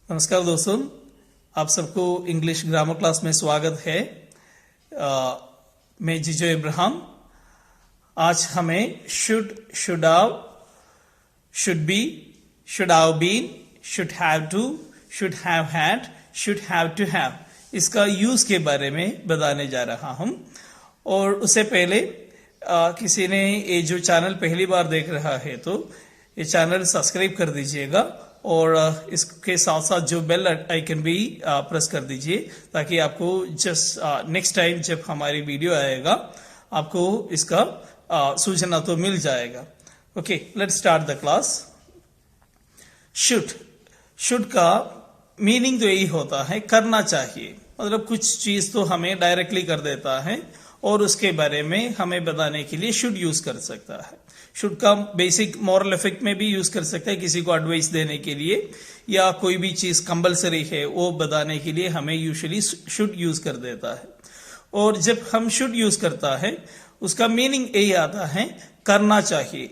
नमस्कार दोस्तों, आप सबको इंग्लिश ग्रामर क्लास में स्वागत है। मैं जीजो इब्राहिम। आज हमें should, should have, should be, should have been, should have to, should have had, should have to have इसका यूज के बारे में बताने जा रहा हूं। और उससे पहले किसी ने ये जो चैनल पहली बार देख रहा है तो ये चैनल सब्सक्राइब कर दीजिएगा और इसके साथ साथ जो बेल आइकन भी प्रेस कर दीजिए ताकि आपको जस्ट नेक्स्ट टाइम जब हमारी वीडियो आएगा आपको इसका सूचना तो मिल जाएगा। Okay, let's start the class. Should का मीनिंग तो यही होता है करना चाहिए, मतलब कुछ चीज तो हमें डायरेक्टली कर देता है और उसके बारे में हमें बताने के लिए शुड यूज कर सकता है। शुड का बेसिक मॉरल इफेक्ट में भी यूज कर सकता है, किसी को एडवाइस देने के लिए या कोई भी चीज कंपलसरी है वो बताने के लिए हमें यूजुअली शुड यूज कर देता है। और जब हम शुड यूज करता है उसका मीनिंग यही आता है करना चाहिए।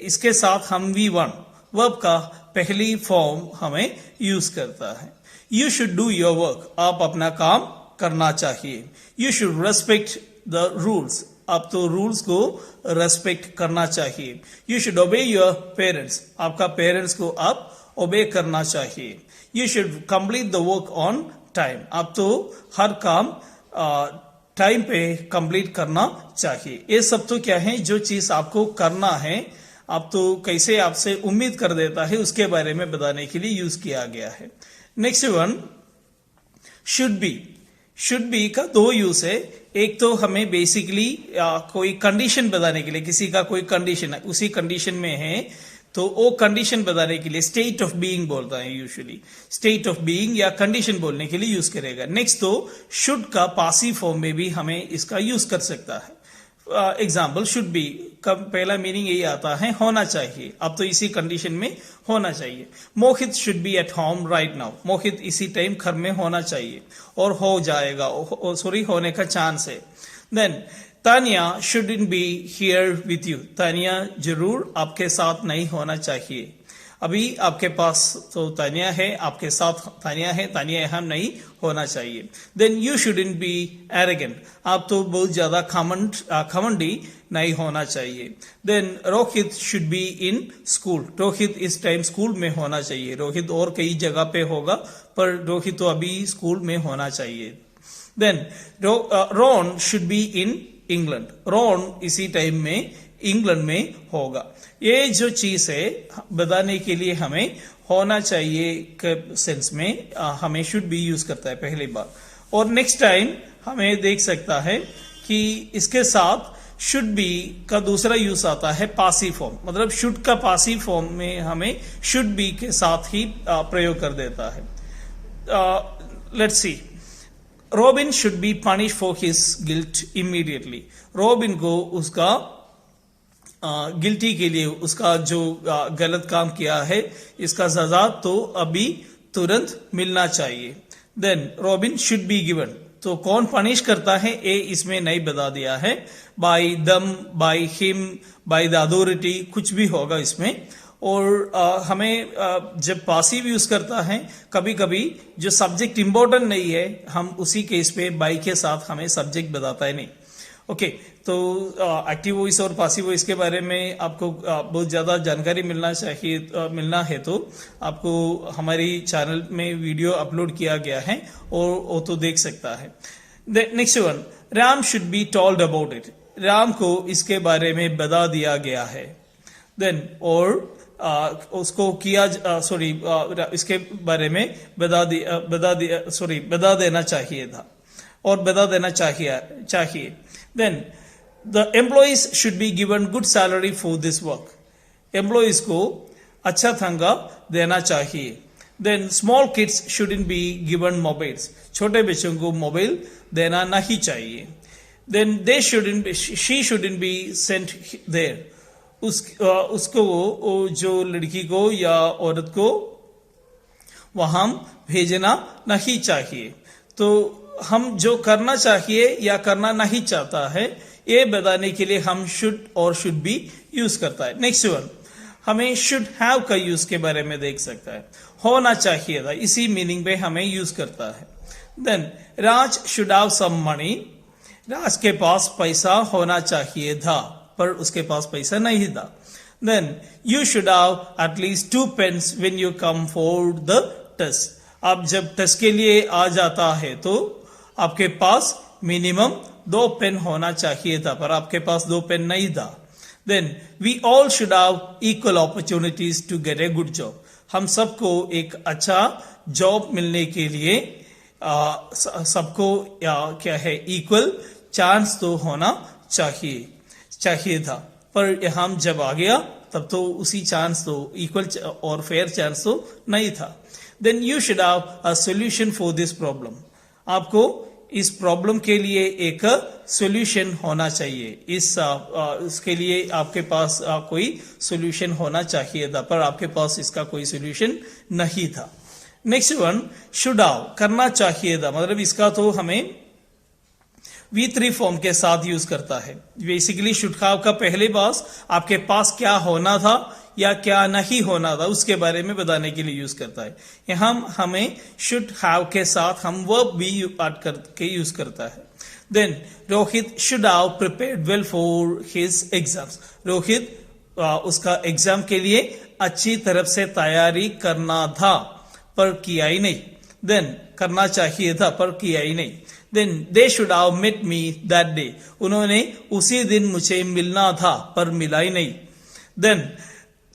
इसके साथ हम V1 वर्ब का पहली फॉर्म हमें यूज करता है। You should do your work, आप अपना काम करना चाहिए। You should respect the rules, आप तो रूल्स को रेस्पेक्ट करना चाहिए। यू शुड ओबे योर पेरेंट्स, आपका पेरेंट्स को आप ओबे करना चाहिए। You should complete the work on time, आप तो हर काम टाइम पे कंप्लीट करना चाहिए। ये सब तो क्या है, जो चीज आपको करना है आप तो कैसे आपसे उम्मीद कर देता है उसके बारे में बताने के लिए यूज किया गया है। नेक्स्ट वन शुड बी का दो यूज है। एक तो हमें बेसिकली कोई कंडीशन बताने के लिए, किसी का कोई कंडीशन है उसी कंडीशन में है तो वो कंडीशन बताने के लिए स्टेट ऑफ बीइंग बोलता है, यूजुअली स्टेट ऑफ बीइंग या कंडीशन बोलने के लिए यूज करेगा। नेक्स्ट तो शुड का पासिव फॉर्म में भी हमें इसका यूज कर सकता है। एग्जाम्पल शुड बी का पहला मीनिंग यही आता है होना चाहिए, अब तो इसी कंडीशन में होना चाहिए। Mohit should be at home right now, Mohit इसी टाइम घर में होना चाहिए और हो जाएगा, होने का चांस है। Then Tania shouldn't be here with you, Tania जरूर आपके साथ नहीं होना चाहिए। अभी आपके पास तो तानिया है, आपके साथ तानिया है, तानिया यहाँ नहीं होना चाहिए। Then you shouldn't be arrogant, आप तो बहुत ज्यादा घमंडी नहीं होना चाहिए। Then Rohit should be in school, Rohit इस टाइम स्कूल में होना चाहिए। रोहित और कई जगह पे होगा पर रोहित तो अभी स्कूल में होना चाहिए। Then Ron should be in England, Ron इसी टाइम में इंग्लैंड में होगा। ये जो चीज है बताने के लिए हमें होना चाहिए के सेंस में हमें शुड बी यूज करता है पहली बार। और नेक्स्ट टाइम हमें देख सकता है कि इसके साथ शुड बी का दूसरा यूज आता है पासिव फॉर्म, मतलब शुड का पासिव फॉर्म में हमें शुड बी के साथ ही प्रयोग कर देता है। Let's see, robin should be punish for his guilt immediately, robin को उसका गिल्टी के लिए, उसका जो गलत काम किया है इसका सजा तो अभी तुरंत मिलना चाहिए। Then Robin should be given, तो कौन पनिश करता है ये इसमें नहीं बता दिया है। बाय दम, by him, by the authority कुछ भी होगा इसमें। और हमें जब पासिव यूज करता है कभी कभी जो सब्जेक्ट इंपॉर्टेंट नहीं है हम उसी केस पे बाय के साथ हमें सब्जेक्ट बताता है नहीं। ओके, तो एक्टिव वॉइस और पासिव वॉइस के बारे में आपको बहुत ज्यादा जानकारी मिलना है तो आपको हमारी चैनल में वीडियो अपलोड किया गया है और वो तो देख सकता है। Next one, Ram should be told about it, Ram को इसके बारे में बता दिया गया है। देन और उसको किया इसके बारे में बता देना चाहिए था और बता देना चाहिए। Then the employees should be given good salary for this work, employees को अच्छा तनख्वाह देना चाहिए। Then small kids shouldn't be given mobiles, छोटे बच्चों को मोबाइल देना नहीं चाहिए। Then she shouldn't be sent there, उसको जो लड़की को या औरत को वहां भेजना नहीं चाहिए। तो हम जो करना चाहिए या करना नहीं चाहता है ये बताने के लिए हम शुड और शुड बी यूज करता है। नेक्स्ट वन, हमें शुड हैव का यूज के बारे में देख सकता है, होना चाहिए था, इसी मीनिंग पे हमें यूज करता है। Then Raj should have some money, Raj के पास पैसा होना चाहिए था पर उसके पास पैसा नहीं था। Then you should have at least 2 pens when you come for the test, आप जब टेस्ट के लिए आ जाता है तो आपके पास मिनिमम 2 पेन होना चाहिए था पर आपके पास 2 पेन नहीं था। Then we all should have equal opportunities to get a good job, हम सबको एक अच्छा जॉब मिलने के लिए सबको क्या है इक्वल चांस तो होना चाहिए था, पर हम जब आ गया तब तो उसी चांस तो इक्वल और फेयर चांस तो नहीं था। Then you should have a solution for this problem, आपको इस प्रॉब्लम के लिए एक सॉल्यूशन होना चाहिए, इसके लिए आपके पास कोई सॉल्यूशन होना चाहिए था पर आपके पास इसका कोई सॉल्यूशन नहीं था। नेक्स्ट वन शुड हैव, करना चाहिए था, मतलब इसका तो हमें V3 फॉर्म के साथ यूज करता है। बेसिकली शुड हैव का पहले पास आपके पास क्या होना था या क्या नहीं होना था उसके बारे में बताने के लिए यूज करता है। यहाँ हमें शुड हैव के साथ हम वर्ब भी ऐड करके यूज करता है। Then Rohit should have prepared well for his exams, Rohit उसका एग्जाम के लिए अच्छी तरह से तैयारी करना था पर किया ही नहीं। देन करना चाहिए था पर किया ही नहीं। Then they should have met me that day, उन्होंने उसी दिन मुझे मिलना था पर मिला ही नहीं। Then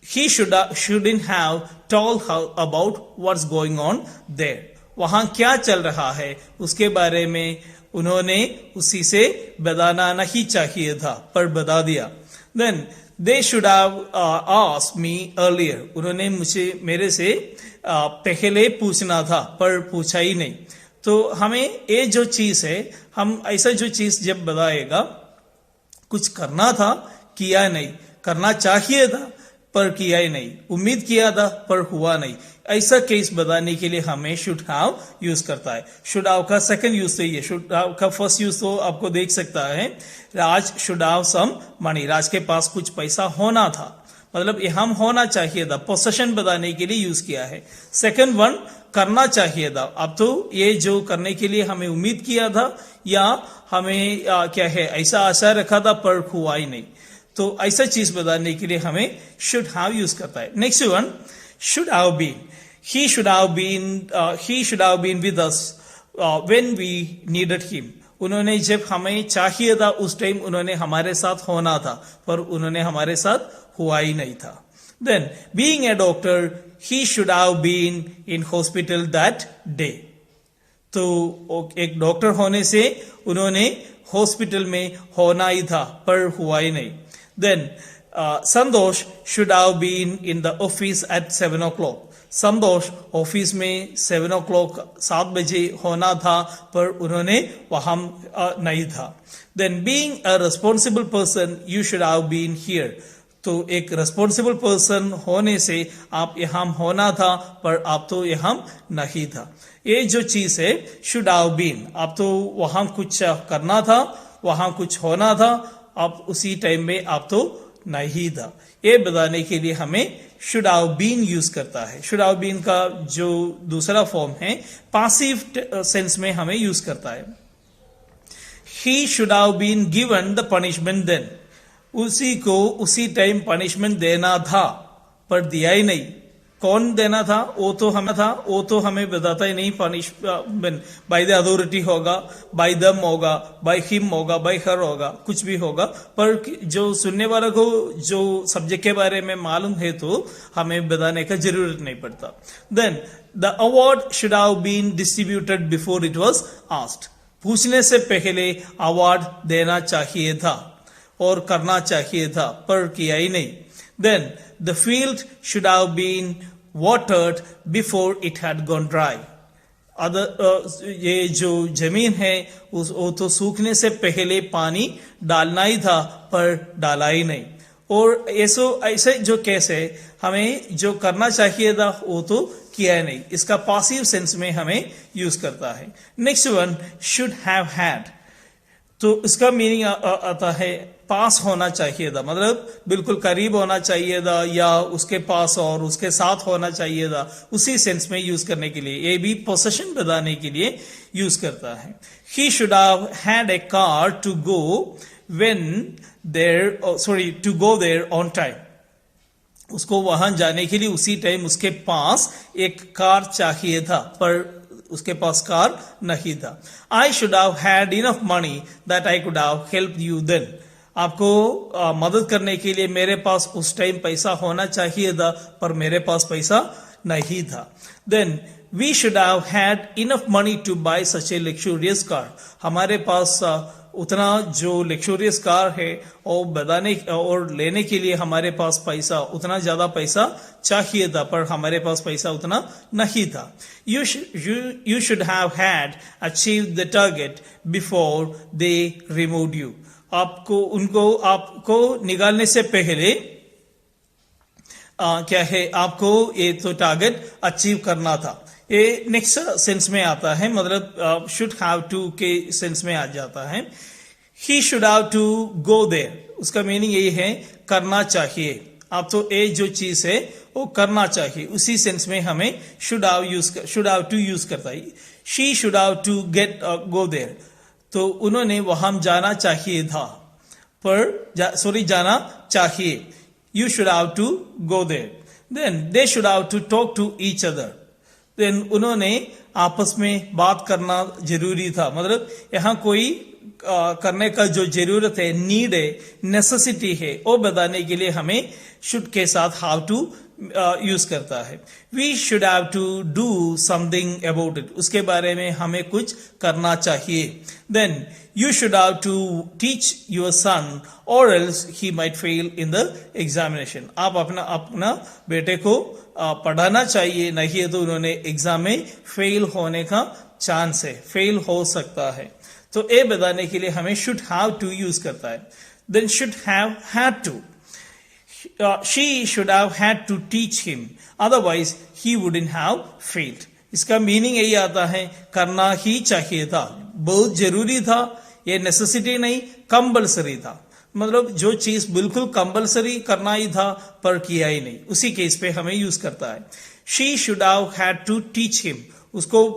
he shouldn't have told her about what's going on there, वहां क्या चल रहा है उसके बारे में उन्होंने उसी से बताना नहीं चाहिए था पर बता दिया। Then they should have asked me earlier, उन्होंने मेरे से पहले पूछना था पर पूछा ही नहीं। तो हमें ये जो चीज है, हम ऐसा जो चीज जब बताएगा कुछ करना था किया नहीं, करना चाहिए था पर किया ही नहीं, उम्मीद किया था पर हुआ नहीं, ऐसा केस बताने के लिए हमें शुड हैव यूज करता है। शुड हैव का सेकंड यूज तो ये, शुड हैव का फर्स्ट यूज तो आपको देख सकता है, राज should have some money, Raj के पास कुछ पैसा होना था, मतलब ये हम होना चाहिए था, पोसेशन बताने के लिए यूज किया है। सेकंड वन करना चाहिए था, अब तो ये जो करने के लिए हमें उम्मीद किया था या हमें क्या है ऐसा आशा रखा था पर हुआ ही नहीं, तो ऐसा चीज बताने के लिए हमें शुड हैव यूज करता है। Next one should have been, he should have been with us when we needed him, उन्होंने जब हमें चाहिए था उस टाइम उन्होंने हमारे साथ होना था पर उन्होंने हमारे साथ हुआ ही नहीं था। Then being a doctor he should have been in hospital that day, तो एक डॉक्टर होने से उन्होंने हॉस्पिटल में होना ही था पर हुआ ही नहीं। Then Santosh should have been in the office at 7 o'clock, Santosh office में 7 o'clock 7 बजे होना था पर उन्होंने वहां नहीं था। Then being a responsible person you should have been here, तो एक responsible person होने से आप यहाँ होना था पर आप तो यहाँ नहीं था। ये जो चीज है should have been, आप तो वहां कुछ करना था, वहां कुछ होना था, आप उसी टाइम में आप तो नहीं था, ये बताने के लिए हमें शुड हैव बीन यूज करता है। शुड हैव बीन का जो दूसरा फॉर्म है पासिव सेंस में हमें यूज करता है। He should have been given the punishment then, उसी को उसी टाइम पनिशमेंट देना था पर दिया ही नहीं। कौन देना था वो तो हमें बताता ही नहीं, पनिशमेंट बाय द अथॉरिटी होगा, बाय दम होगा, बाय हिम होगा, बाय हर होगा, कुछ भी होगा, पर जो सुनने वाला को जो सब्जेक्ट के बारे में मालूम है तो हमें बताने का जरूरत नहीं पड़ता। Then the award should have been distributed before it was asked, पूछने से पहले अवार्ड देना चाहिए था और करना चाहिए था पर किया ही नहीं। Then the field should have been watered before it had gone dry. ये जो जमीन है वो तो सूखने से पहले पानी डालना ही था पर डाला ही नहीं। और ऐसे जो केस है हमें जो करना चाहिए था वो तो किया नहीं, इसका पासिव सेंस में हमें यूज करता है। Next one should have had, तो इसका मीनिंग आता है पास होना चाहिए था, मतलब बिल्कुल करीब होना चाहिए था या उसके पास और उसके साथ होना चाहिए था, उसी सेंस में यूज करने के लिए, ये भी पोसेशन बताने के लिए यूज करता है। He should have had a car to go when there to go there on time. उसको वहां जाने के लिए उसी टाइम उसके पास एक कार चाहिए था, पर उसके पास कार नहीं था। I should have had enough money that I could have help you then. आपको मदद करने के लिए मेरे पास उस टाइम पैसा होना चाहिए था, पर मेरे पास पैसा नहीं था। Then we should have had enough money to buy such a luxurious car. हमारे पास उतना जो लग्जूरियस कार है और बताने और लेने के लिए हमारे पास पैसा, उतना ज्यादा पैसा चाहिए था, पर हमारे पास पैसा उतना नहीं था। You should have had achieve the target before they remove you. आपको निकालने से पहले क्या है, आपको ये तो टारगेट अचीव करना था। ये नेक्स्ट सेंस में आता है, मतलब शुड हैव टू के सेंस में आ जाता है। He should have to go there, उसका मीनिंग यही है करना चाहिए। आप तो ये जो चीज है वो करना चाहिए, उसी सेंस में हमें शुड हैव टू यूज करता है। She should have to get go there, तो उन्होंने वहां जाना चाहिए था, जाना चाहिए। You should have to go there. Then they should have to talk to each other. Then उन्होंने आपस में बात करना जरूरी था, मतलब यहाँ कोई करने का जो जरूरत है, नीड है, नेसेसिटी है, वो बताने के लिए हमें शुड के साथ हाउ टू यूज करता है। We should have to do something about it, उसके बारे में हमें कुछ करना चाहिए। Then you should have to teach your son or else he might fail in the examination. आप अपना बेटे को पढ़ाना चाहिए, नहीं है तो उन्होंने एग्जाम में फेल होने का चांस है, फेल हो सकता है। तो ये बताने के लिए हमें शुड हैव टू यूज करता है। Then should have had to, she should have had to teach him, otherwise he wouldn't have failed. इसका मीनिंग यही आता है, करना ही चाहिए था, बहुत जरूरी था, ये नेसेसिटी नहीं, कंपल्सरी था। मतलब जो चीज बिल्कुल कंपल्सरी करना ही था पर किया ही नहीं, उसी केस पे हमें यूज करता है। She should have had to teach him, उसको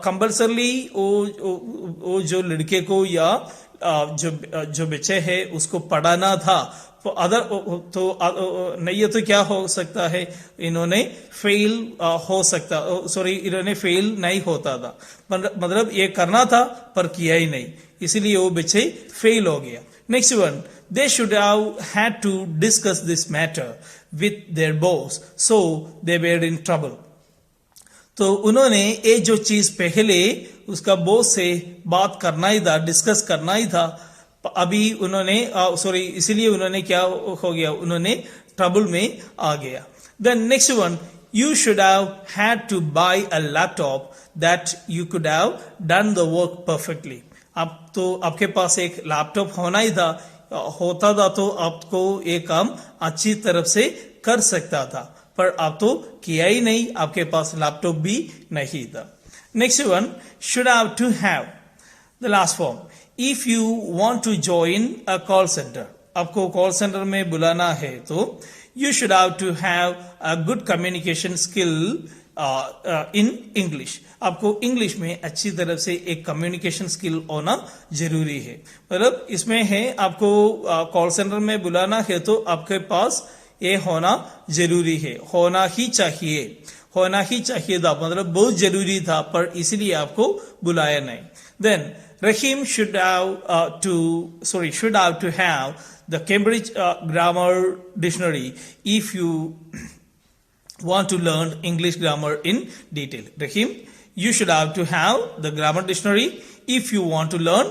कंपल्सरली वो जो लड़के को या जो बच्चे है उसको पढ़ाना था। नहीं है तो क्या हो सकता है, इन्होंने फेल हो सकता, इन्होंने फेल नहीं होता था, मतलब ये करना था पर किया ही नहीं, इसलिए वो बच्चे फेल हो गया। Next one, they should have had to discuss this matter with their boss, so they were in trouble. तो उन्होंने ये जो चीज पहले उसका बॉस से बात करना ही था, डिस्कस करना ही था, अभी उन्होंने इसीलिए उन्होंने क्या हो गया, उन्होंने ट्रबल में आ गया। Then next one, you should have had to buy a laptop that you could have done the work perfectly. आपके पास एक लैपटॉप होता था तो आपको ये काम अच्छी तरफ से कर सकता था, पर आप तो किया ही नहीं, आपके पास लैपटॉप भी नहीं था। Next one, should have to have, the last form, if you want to join a call centre, आपको कॉल सेंटर में बुलाना है तो you should have to have a good communication skill in English. आपको English में अच्छी तरह से एक कम्युनिकेशन स्किल होना जरूरी है। मतलब इसमें है, आपको कॉल सेंटर में बुलाना है तो आपके पास ये होना जरूरी है, होना ही चाहिए था, मतलब बहुत जरूरी था, पर इसलिए आपको बुलाया नहीं। Then Rahim should have to have the Cambridge grammar dictionary if you want to learn English grammar in detail. Rahim, you should have to have the grammar dictionary if you want to learn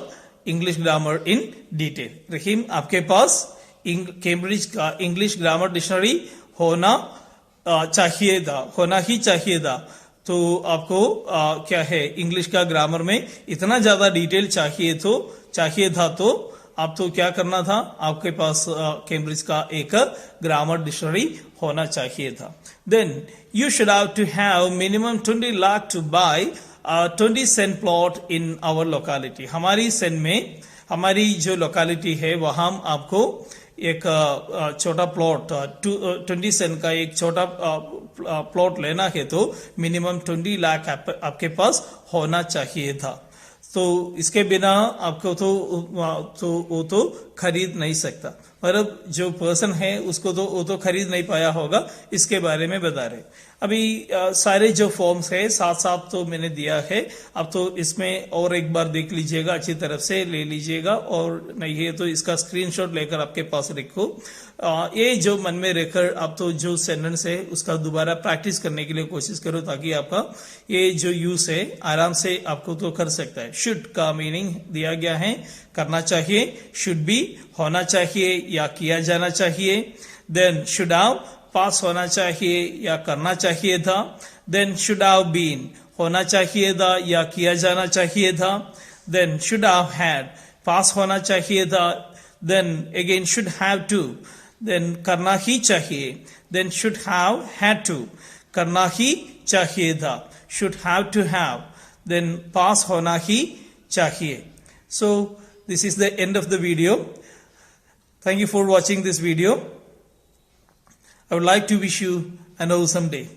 English grammar in detail. Rahim, आपके पास Cambridge का English grammar dictionary होना ही चाहिए था। तो आपको क्या है, इंग्लिश का ग्रामर में इतना ज्यादा डिटेल चाहिए था तो आप तो क्या करना था, आपके पास कैम्ब्रिज का एक ग्रामर डिक्शनरी होना चाहिए था। Then you should have to have minimum 20 lakh to buy 20 cent plot in our locality. हमारी सेंट में हमारी जो लोकेलिटी है वहां आपको एक छोटा प्लॉट 20 सेंट का एक छोटा प्लॉट लेना है तो मिनिमम 20 लाख आपके पास होना चाहिए था। तो इसके बिना आपको वो तो खरीद नहीं सकता। मतलब जो पर्सन है उसको तो वो तो खरीद नहीं पाया होगा, इसके बारे में बता रहे। अभी सारे जो फॉर्म्स है साथ साथ तो मैंने दिया है, अब तो इसमें और एक बार देख लीजिएगा, अच्छी तरफ से ले लीजिएगा, और नहीं है तो इसका स्क्रीनशॉट लेकर आपके पास रखो। ये जो मन में रखकर आप तो जो सेंटेंस है उसका दोबारा प्रैक्टिस करने के लिए कोशिश करो, ताकि आपका ये जो यूज है आराम से आपको तो कर सकता है। शुड का मीनिंग दिया गया है, करना चाहिए, शुड बी होना चाहिए या किया जाना चाहिए। देन शुड हैव पास होना चाहिए या करना चाहिए था। देन शुड हैव बीन होना चाहिए था या किया जाना चाहिए था। Then should have had pass होना चाहिए था। Then again should have to, then करना ही चाहिए। Then should have had to, करना ही चाहिए था। Should have to have, then pass होना ही चाहिए। So this is the end of the video. Thank you for watching this video. I would like to wish you an awesome day.